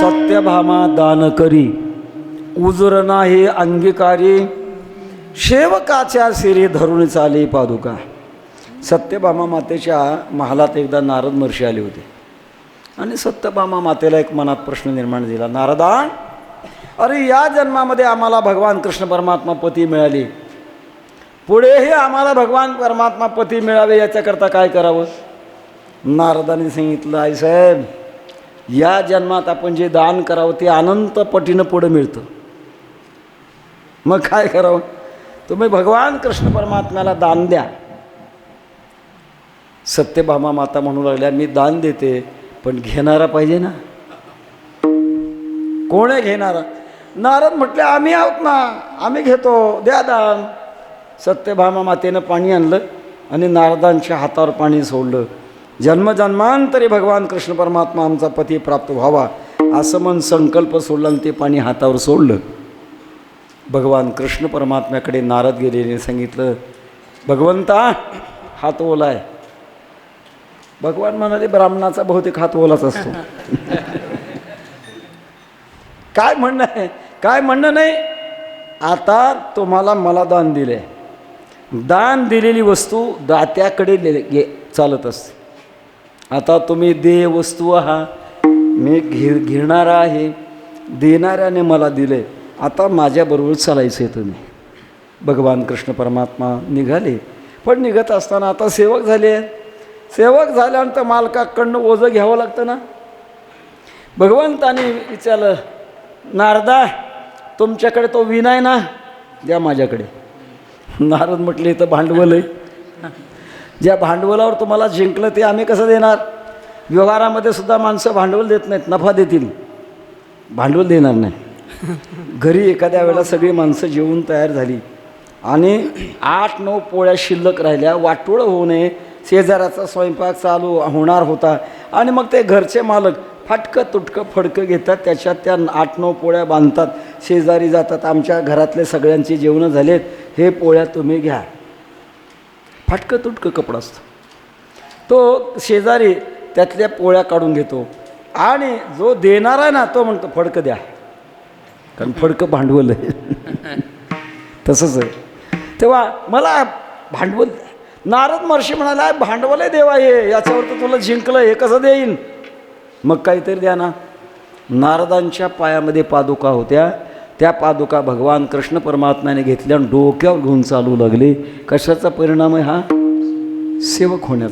सत्यभामा दान करी उजर नाही अंगीकारी सेवकाच्या शिरी धरून चाली पादुका. सत्यभामा मातेच्या महालात एकदा नारद महर्षी आले होते आणि सत्यभामा मातेला एक मनात प्रश्न निर्माण झाला. नारदा, अरे या जन्मामध्ये आम्हाला भगवान कृष्ण परमात्मा पती मिळाली, पुढेही आम्हाला भगवान परमात्मा पती मिळावे याच्याकरता काय करावं? नारदाने सांगितलं, आई साहेब, या जन्मात आपण जे दान करावं ते अनंत पटीनं पुढं मिळतं. मग काय करावं? तुम्ही भगवान कृष्ण परमात्म्याला दान द्या. सत्यभामा माता म्हणू लागल्या, मी दान देते पण घेणारा पाहिजे ना. कोण आहे घेणारा? नारद म्हटले, आम्ही आहोत ना, आम्ही घेतो, द्या दान. सत्यभामा मातेनं पाणी आणलं आणि नारदांच्या हातावर पाणी सोडलं. जन्मजन्मांतरी भगवान कृष्ण परमात्मा आमचा पती प्राप्त व्हावा असं मन संकल्प सोडला आणि ते पाणी हातावर सोडलं. भगवान कृष्ण परमात्म्याकडे नारद गेलेने सांगितलं, भगवंता, हात ओला आहे. भगवान म्हणाले, ब्राह्मणाचा बहुतेक हात ओलाच असतो. काय म्हणणं आहे? काय म्हणणं नाही. आता तुम्हाला मला दान दिले, दान दिलेली वस्तू दात्याकडे चालत असते. आता तुम्ही देय वस्तू आहात, मी घेणारा आहे, देणाऱ्याने मला दिले, आता माझ्याबरोबर चालायचं आहे तुम्ही. भगवान कृष्ण परमात्मा निघाले, पण निघत असताना आता सेवक झाले. सेवक झाल्यानंतर मालकाकडनं ओझं घ्यावं लागतं ना. भगवंताने विचारलं, नारदा, तुमच्याकडे तो विना आहे ना, द्या माझ्याकडे. नारद म्हटले, इथं भांडवल आहे, ज्या भांडवलावर तुम्हाला जिंकलं ते आम्ही कसं देणार? व्यवहारामध्ये सुद्धा माणसं भांडवल देत नाहीत, नफा देतील, भांडवल देणार नाही. घरी एखाद्या वेळेला सगळी माणसं जेवून तयार झाली आणि 8-9 पोळ्या शिल्लक राहिल्या, वाटोळं होऊ नये, शेजाराचा स्वयंपाक चालू होणार होता आणि मग ते घरचे मालक फाटकं तुटकं फडकं घेतात, त्याच्यात त्या 8-9 पोळ्या बांधतात, शेजारी जातात, आमच्या घरातले सगळ्यांची जेवणं झालेत, हे पोळ्या तुम्ही घ्या. फाटकं तुटकं कपडं असतं. तो शेजारी त्यातल्या पोळ्या काढून घेतो आणि जो देणार आहे ना तो म्हणतो, फडकं द्या, कारण फडकं भांडवल आहे. तसंच आहे. तेव्हा मला भांडवल. नारद महर्षी म्हणाला, भांडवल आहे देवा हे, याच्यावर तर तुला जिंकलं, हे कसं देईन? मग काहीतरी द्या ना. नारदांच्या पायामध्ये पादुका होत्या, त्या पादुका भगवान कृष्ण परमात्म्याने घेतल्या आणि डोक्यावर घेऊन चालू लागले. कशाचा परिणाम आहे हा? सेवक होण्याचा.